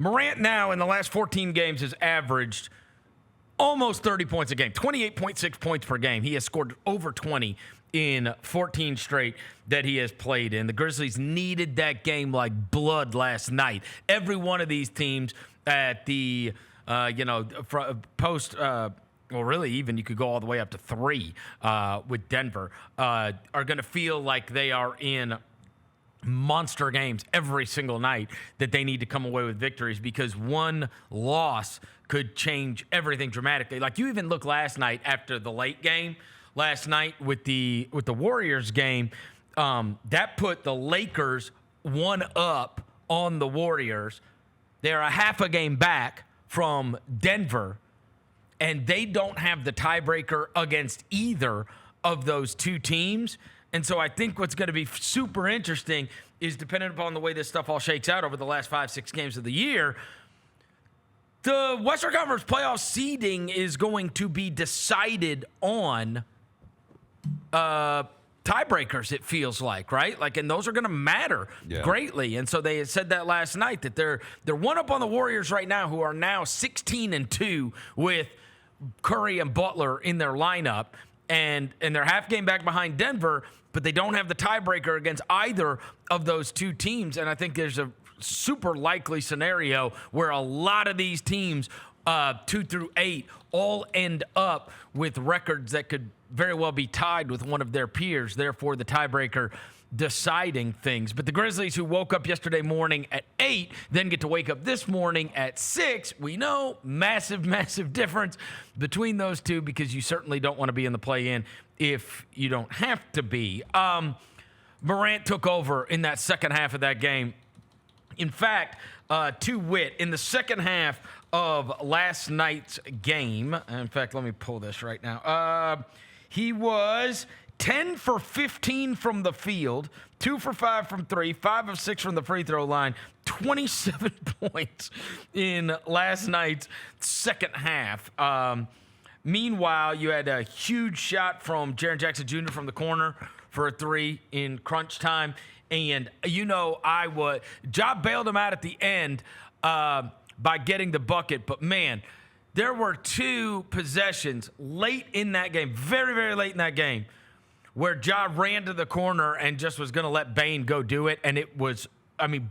Morant now in the last 14 games has averaged almost 30 points a game, 28.6 points per game. He has scored over 20 in 14 straight that he has played in. The Grizzlies needed that game like blood last night. Every one of these teams at the, post, well, really even you could go all the way up to 3 with Denver, are going to feel like they are in monster games every single night that they need to come away with victories because one loss could change everything dramatically. Like you even look last night after the late game last night with the Warriors game, that put the Lakers 1 up on the Warriors. They're a half a game back from Denver, and they don't have the tiebreaker against either of those two teams. And so I think what's going to be super interesting is, depending upon the way this stuff all shakes out over the last 5-6 games of the year, the Western Conference playoff seeding is going to be decided on tiebreakers, it feels like, right? Like, and those are going to matter greatly. And so they had said that last night, that they're 1 up on the Warriors right now, who are now 16-2 with Curry and Butler in their lineup. And they're half game back behind Denver, but they don't have the tiebreaker against either of those two teams. And I think there's a super likely scenario where a lot of these teams, 2 through 8, all end up with records that could very well be tied with one of their peers. Therefore, the tiebreaker deciding things. But the Grizzlies, who woke up yesterday morning at 8, then get to wake up this morning at 6. We know, massive, massive difference between those two, because you certainly don't want to be in the play-in if you don't have to be. Morant took over in that second half of that game. In fact, to wit, in the second half of last night's game, in fact, let me pull this right now. He was 10 for 15 from the field, 2 for 5 from 3, 5 of 6 from the free throw line, 27 points in last night's second half. Meanwhile, you had a huge shot from Jaren Jackson Jr. from the corner for a 3 in crunch time. And, Ja bailed him out at the end by getting the bucket. But, man, there were 2 possessions late in that game, very, very late in that game, where Ja ran to the corner and just was going to let Bane go do it. And it was,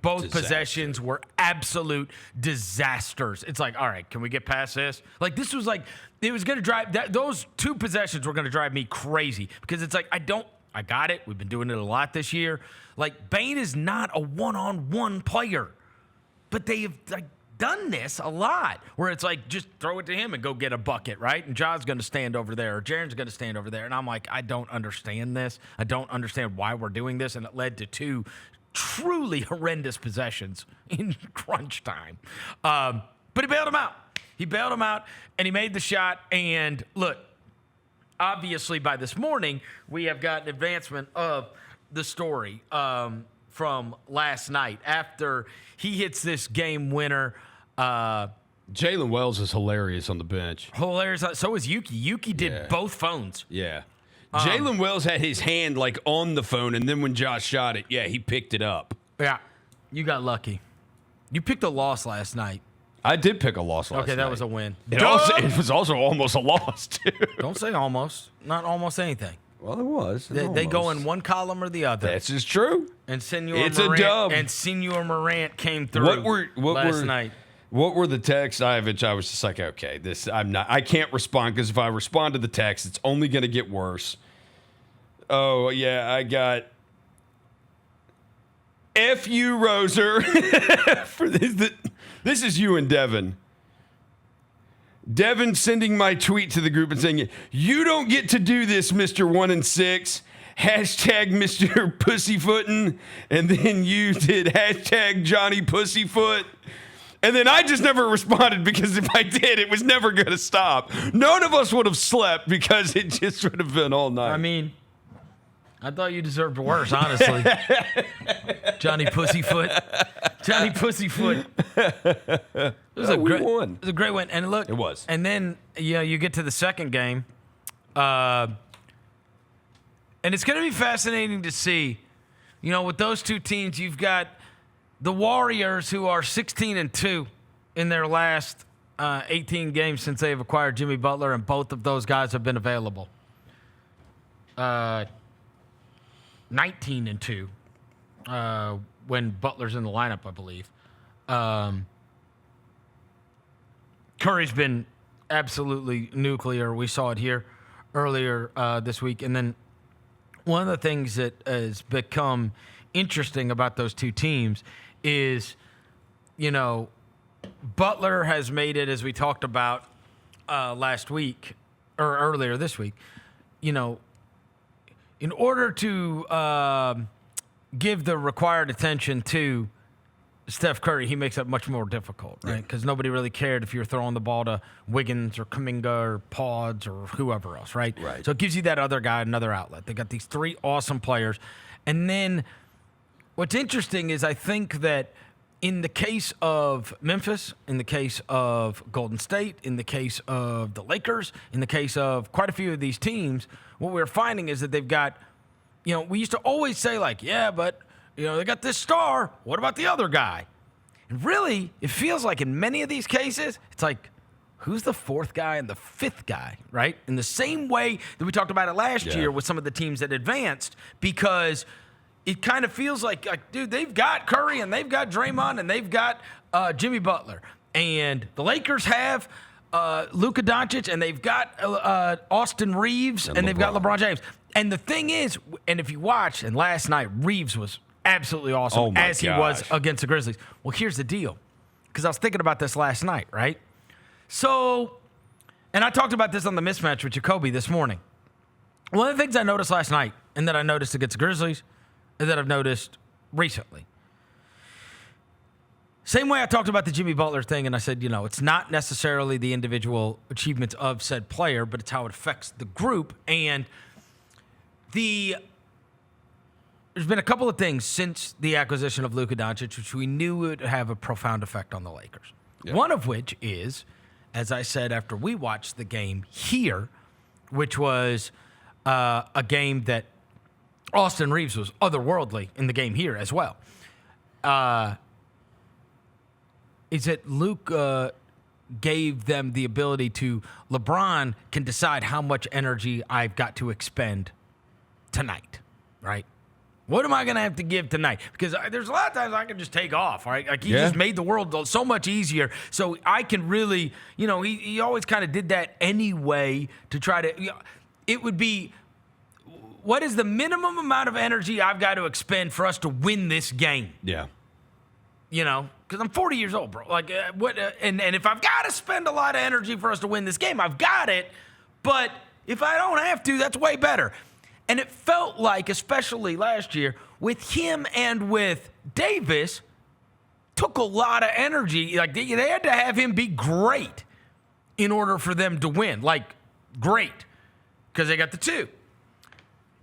both possessions were absolute disasters. It's like, all right, can we get past this? Like, this was like, it was going to drive, those 2 possessions were going to drive me crazy, because it's like, I got it. We've been doing it a lot this year. Like, Bane is not a one-on-one player, but they've done this a lot, where it's like, just throw it to him and go get a bucket, right? And Ja's going to stand over there, or Jaren's going to stand over there. And I'm like, I don't understand this. I don't understand why we're doing this. And it led to 2 truly horrendous possessions in crunch time. But he bailed him out. He bailed him out, and he made the shot. And look, obviously by this morning, we have got an advancement of the story from last night after he hits this game winner. Jalen Wells is hilarious on the bench. Hilarious. So is Yuki. Yuki did both phones. Yeah. Jalen Wells had his hand on the phone, and then when Josh shot it, he picked it up. Yeah. You got lucky. You picked a loss last night. I did pick a loss last night. Okay, that was a win. It was also almost a loss, too. Don't say almost. Not almost anything. Well, it was. They go in one column or the other. That's just true. And It's a dub. And Senor Morant came through last night. What were the texts, Ivich? I was just like, okay, I can't respond, because if I respond to the text, it's only going to get worse. Oh, yeah, I got F you, Roser. For this is you and Devin. Devin sending my tweet to the group and saying, you don't get to do this, Mr. 1 and 6. Hashtag Mr. Pussyfootin'. And then you did hashtag Johnny Pussyfoot. And then I just never responded, because if I did, it was never going to stop. None of us would have slept, because it just would have been all night. I thought you deserved worse, honestly. Johnny Pussyfoot. Johnny Pussyfoot. It was won. It was a great win. And look. It was. And then, you get to the second game. And it's going to be fascinating to see, with those two teams, you've got the Warriors, who are 16-2 in their last 18 games since they've acquired Jimmy Butler, and both of those guys have been available. 19-2 when Butler's in the lineup, I believe. Curry's been absolutely nuclear. We saw it here earlier this week. And then one of the things that has become interesting about those two teams is, Butler has made it, as we talked about last week or earlier this week, in order to give the required attention to Steph Curry, he makes it much more difficult, right? Because nobody really cared if you were throwing the ball to Wiggins or Kuminga or Pods or whoever else, right? So it gives you that other guy another outlet. They got these three awesome players. And then what's interesting is I think that in the case of Memphis, in the case of Golden State, in the case of the Lakers, in the case of quite a few of these teams, what we're finding is that they've got, we used to always say like, yeah, but they got this star. What about the other guy? And really, it feels like in many of these cases, it's like, who's the fourth guy and the fifth guy, right? In the same way that we talked about it last year with some of the teams that advanced, because it kind of feels like, dude, they've got Curry and they've got Draymond and they've got Jimmy Butler. And the Lakers have Luka Doncic and they've got Austin Reaves and they've got LeBron James. And the thing is, and if you watch, and last night, Reaves was absolutely awesome as he was against the Grizzlies. Well, here's the deal, because I was thinking about this last night, right? So, and I talked about this on the mismatch with Jacoby this morning. One of the things I noticed last night, and that I noticed against the Grizzlies, and that I've noticed recently, same way I talked about the Jimmy Butler thing, and I said, it's not necessarily the individual achievements of said player, but it's how it affects the group. And there's been a couple of things since the acquisition of Luka Doncic, which we knew would have a profound effect on the Lakers. Yeah. One of which is, as I said after we watched the game here, which was a game that Austin Reaves was otherworldly in the game here as well, is that Luka gave them the ability to, LeBron can decide how much energy I've got to expend tonight, right? What am I going to have to give tonight? Because there's a lot of times I can just take off, right? Like, he just made the world so much easier. So I can really, he always kind of did that anyway to try to, it would be, what is the minimum amount of energy I've got to expend for us to win this game? Yeah. Because I'm 40 years old, bro. Like, and if I've got to spend a lot of energy for us to win this game, I've got it. But if I don't have to, that's way better. And it felt like, especially last year, with him and with Davis, took a lot of energy. Like, they had to have him be great in order for them to win. Like, great. Because they got the two.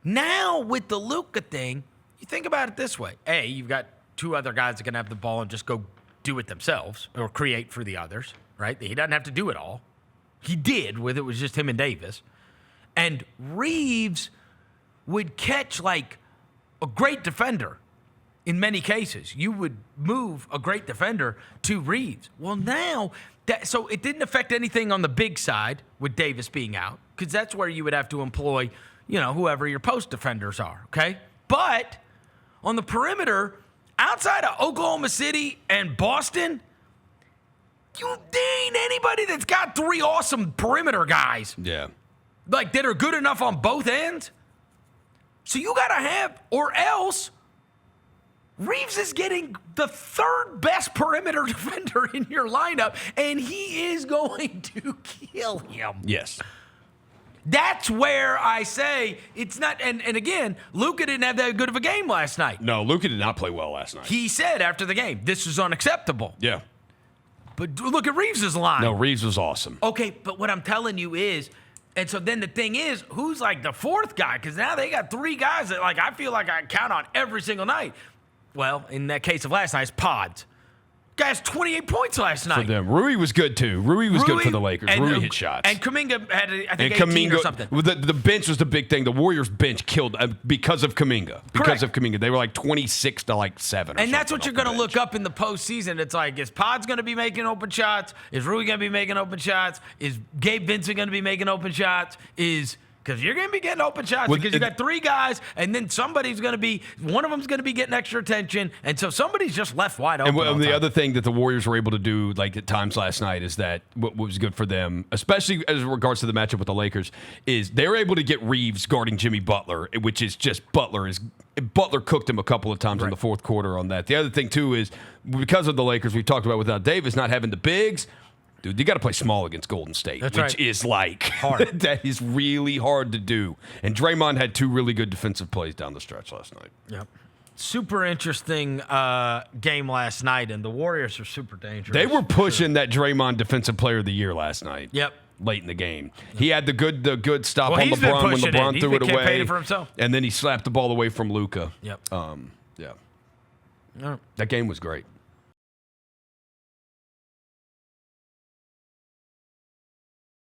Now, with the Luka thing, you think about it this way. A, you've got two other guys that can have the ball and just go do it themselves or create for the others, right? He doesn't have to do it all. He did with it was just him and Davis. And Reaves would catch like a great defender in many cases. You would move a great defender to Reaves. Well, now, so it didn't affect anything on the big side with Davis being out, because that's where you would have to employ, whoever your post defenders are, okay? But on the perimeter, outside of Oklahoma City and Boston, there ain't anybody that's got three awesome perimeter guys. Yeah. Like, that are good enough on both ends. So you got to have, or else Reaves is getting the third best perimeter defender in your lineup, and he is going to kill him. Yes. That's where I say it's not, and again, Luka didn't have that good of a game last night. No, Luka did not play well last night. He said after the game, this is unacceptable. Yeah. But look at Reaves' line. No, Reaves was awesome. Okay, but what I'm telling you is, and so then the thing is, who's like the fourth guy? Because now they got three guys that like I feel like I count on every single night. Well, in that case of last night, it's Pods. Guys, 28 points last night. For them. Rui was good, too. Rui was good for the Lakers. Rui hit shots. And Kuminga had, I think, 18 or something. The bench was the big thing. The Warriors bench killed because of Kuminga. They were like 26 to like 7 or And that's what you're going to look up in the postseason. It's like, is Pod's going to be making open shots? Is Rui going to be making open shots? Is Gabe Vincent going to be making open shots? Because you're going to be getting open shots because you got 3 guys, and then one of them's going to be getting extra attention, and so somebody's just left wide open. And the other thing that the Warriors were able to do, like at times last night, is that what was good for them, especially as regards to the matchup with the Lakers, is they were able to get Reaves guarding Jimmy Butler, which is just Butler cooked him a couple of times in the fourth quarter on that. The other thing too is because of the Lakers, we talked about without Davis not having the bigs. Dude, you got to play small against Golden State, which is like hard. That is really hard to do. And Draymond had 2 really good defensive plays down the stretch last night. Yep. Super interesting game last night, and the Warriors are super dangerous. They were pushing that Draymond Defensive Player of the Year last night. Yep. Late in the game, he had the good stop on LeBron when LeBron threw it away, for himself. And then he slapped the ball away from Luka. Yep. That game was great.